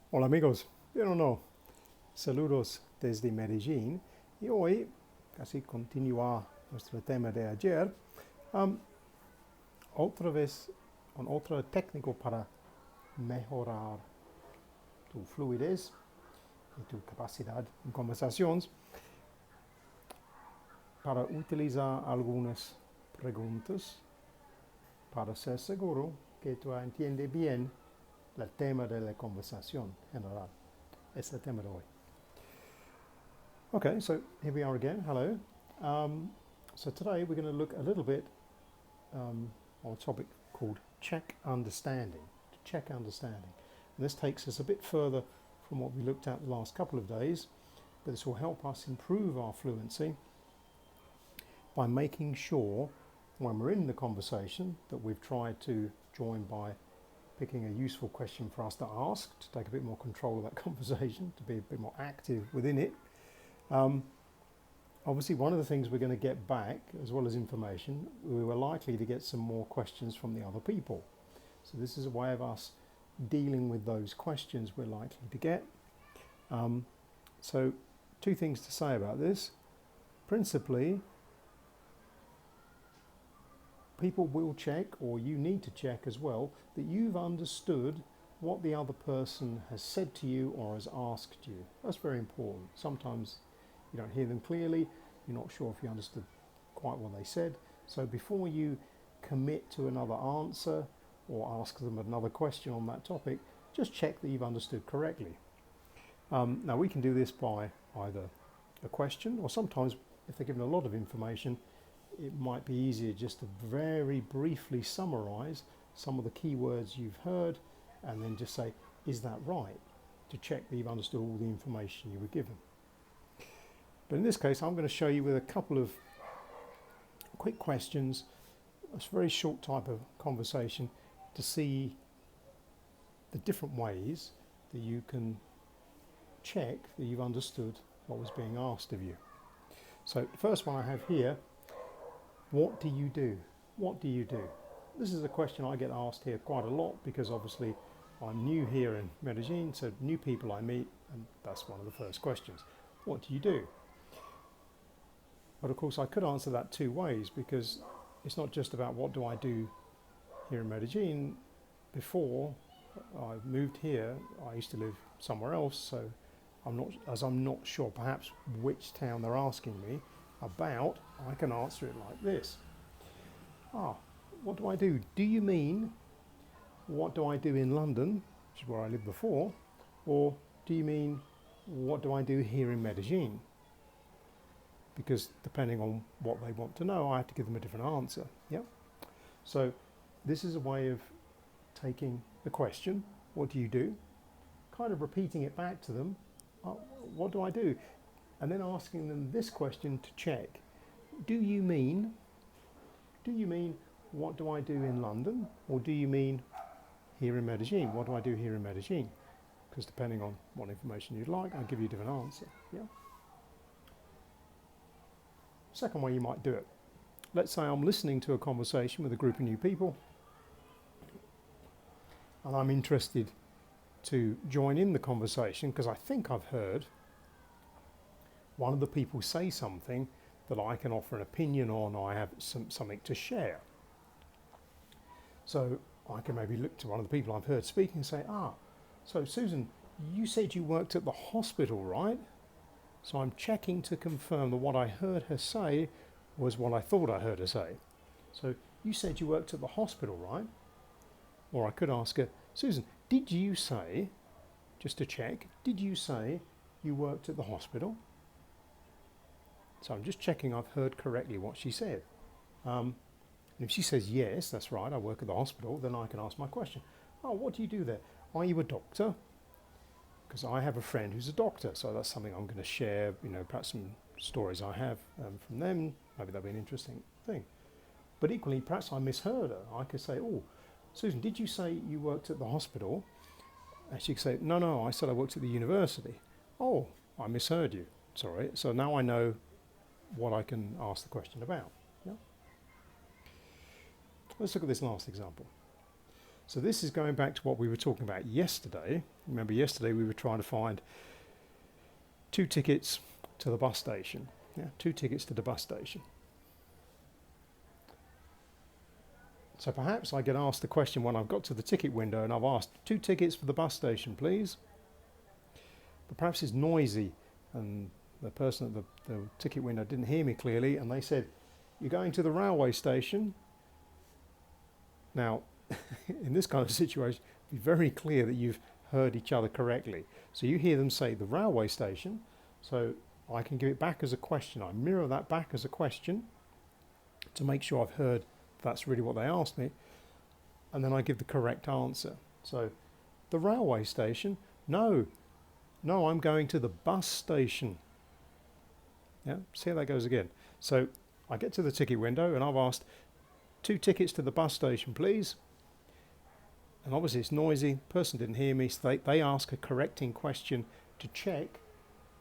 Hola amigos, bien o no, saludos desde Medellín y hoy casi continúa nuestro tema de ayer, um, otra vez con otro técnico para mejorar tu fluidez y tu capacidad en conversaciones, para utilizar algunas preguntas para ser seguro que tú entiendes bien el tema de la conversación general. Es el tema de hoy. Okay, so here we are again. Hello. So today we're going to look a little bit on a topic called check understanding. To check understanding. And this takes us a bit further from what we looked at the last couple of days, but this will help us improve our fluency by making sure when we're in the conversation that we've tried to join by picking a useful question for us to ask, to take a bit more control of that conversation, to be a bit more active within it. Obviously, one of the things we're going to get back, as well as information, we were likely to get some more questions from the other people. So this is a way of us dealing with those questions we're likely to get. So two things to say about this. Principally, people will check, or you need to check as well, that you've understood what the other person has said to you or has asked you. That's very important. Sometimes you don't hear them clearly, you're not sure if you understood quite what they said. So before you commit to another answer or ask them another question on that topic, just check that you've understood correctly. Now we can do this by either a question, or sometimes if they're given a lot of information, it might be easier just to very briefly summarize some of the key words you've heard and then just say, is that right? To check that you've understood all the information you were given. But in this case, I'm going to show you with a couple of quick questions, a very short type of conversation, to see the different ways that you can check that you've understood what was being asked of you. So the first one I have here, what do you do? What do you do? This is a question I get asked here quite a lot because obviously I'm new here in Medellin, so new people I meet, and that's one of the first questions. What do you do? But of course I could answer that two ways, because it's not just about what do I do here in Medellin. Before I moved here, I used to live somewhere else, so I'm not sure perhaps which town they're asking me about, I can answer it like this. What do I do? Do you mean what do I do in London, which is where I lived before, or do you mean what do I do here in Medellin? Because depending on what they want to know, I have to give them a different answer. Yeah. So this is a way of taking the question, what do you do? Kind of repeating it back to them, what do I do? And then asking them this question to check. Do you mean what do I do in London? Or do you mean here in Medellin? What do I do here in Medellin? Because depending on what information you'd like, I'll give you a different answer. Yeah. Second way you might do it. Let's say I'm listening to a conversation with a group of new people and I'm interested to join in the conversation because I think I've heard one of the people say something that I can offer an opinion on, or I have something to share. So I can maybe look to one of the people I've heard speaking and say, so Susan, you said you worked at the hospital, right? So I'm checking to confirm that what I heard her say was what I thought I heard her say. So you said you worked at the hospital, right? Or I could ask her, Susan, did you say, just to check, did you say you worked at the hospital? So I'm just checking I've heard correctly what she said. And if she says, yes, that's right, I work at the hospital, then I can ask my question. What do you do there? Are you a doctor? Because I have a friend who's a doctor, so that's something I'm going to share, perhaps some stories I have from them. Maybe that'll be an interesting thing. But equally, perhaps I misheard her. I could say, Susan, did you say you worked at the hospital? And she could say, no, I said I worked at the university. Oh, I misheard you. Sorry. So now I know what I can ask the question about. Yeah? Let's look at this last example. So this is going back to what we were talking about yesterday. Remember yesterday we were trying to find 2 tickets to the bus station. Yeah, 2 tickets to the bus station. So perhaps I get asked the question when I've got to the ticket window and I've asked 2 tickets for the bus station, please. But perhaps it's noisy and the person at the ticket window didn't hear me clearly and they said, "You're going to the railway station." Now, in this kind of situation, be very clear that you've heard each other correctly. So you hear them say the railway station, so I can give it back as a question. I mirror that back as a question to make sure I've heard that's really what they asked me, and then I give the correct answer. So, the railway station? No, I'm going to the bus station. Yeah, see how that goes again. So, I get to the ticket window and I've asked 2 tickets to the bus station, please. And obviously it's noisy, person didn't hear me, so they ask a correcting question to check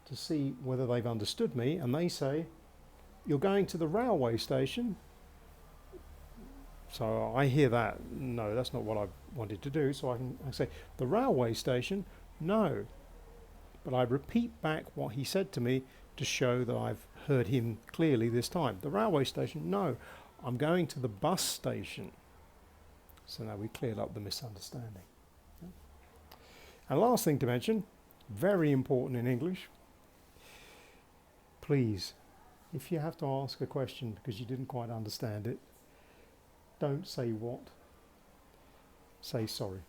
to see whether they've understood me, and they say, "You're going to the railway station." So I hear that, no, that's not what I wanted to do, so I say, "The railway station?" No. But I repeat back what he said to me to show that I've heard him clearly this time. "The railway station?" No, I'm going to the bus station. So now we cleared up the misunderstanding. Yeah. And last thing to mention, very important in English, please, if you have to ask a question because you didn't quite understand it, don't say what, say sorry.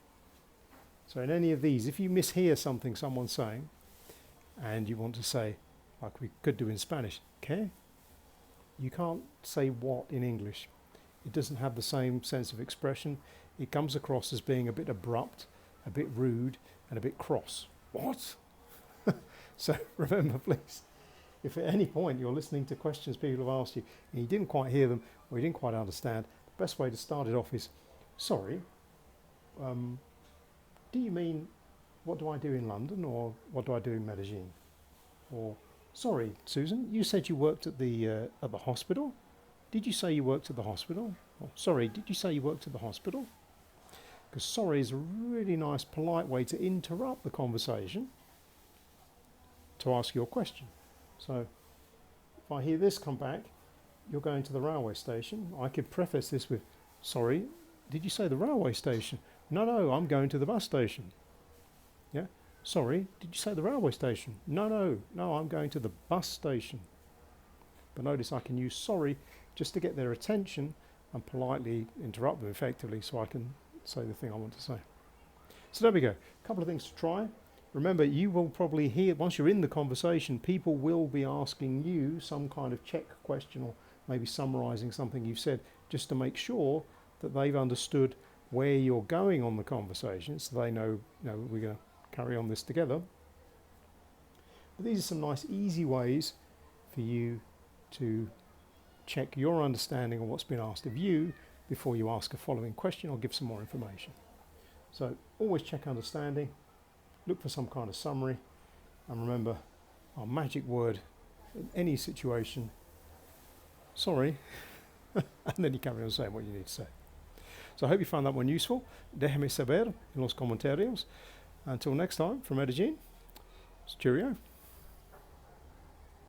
So in any of these, if you mishear something someone's saying and you want to say, like we could do in Spanish, ¿qué? You can't say what in English. It doesn't have the same sense of expression. It comes across as being a bit abrupt, a bit rude, and a bit cross. What? So remember, please, if at any point you're listening to questions people have asked you and you didn't quite hear them or you didn't quite understand, the best way to start it off is, "Sorry, do you mean what do I do in London or what do I do in Medellin?" Or, "Sorry, Susan, you said you worked at the hospital? Did you say you worked at the hospital?" Or, "Sorry, did you say you worked at the hospital?" Because sorry is a really nice, polite way to interrupt the conversation to ask your question. So if I hear this come back, "You're going to the railway station," I could preface this with, "Sorry, did you say the railway station?" No, I'm going to the bus station." Yeah. "Sorry, did you say the railway station?" No, I'm going to the bus station. But notice I can use sorry just to get their attention and politely interrupt them effectively so I can say the thing I want to say. So there we go. A couple of things to try. Remember, you will probably hear, once you're in the conversation, people will be asking you some kind of check question or maybe summarising something you've said just to make sure that they've understood where you're going on the conversation so they know, we're going to carry on this together. But these are some nice easy ways for you to check your understanding of what's been asked of you before you ask a following question or give some more information. So always check understanding, look for some kind of summary, and remember our magic word in any situation, sorry, and then you carry on saying what you need to say. So I hope you found that one useful. Déjame saber en los comentarios. Until next time, from Medellin, it's Cheerio.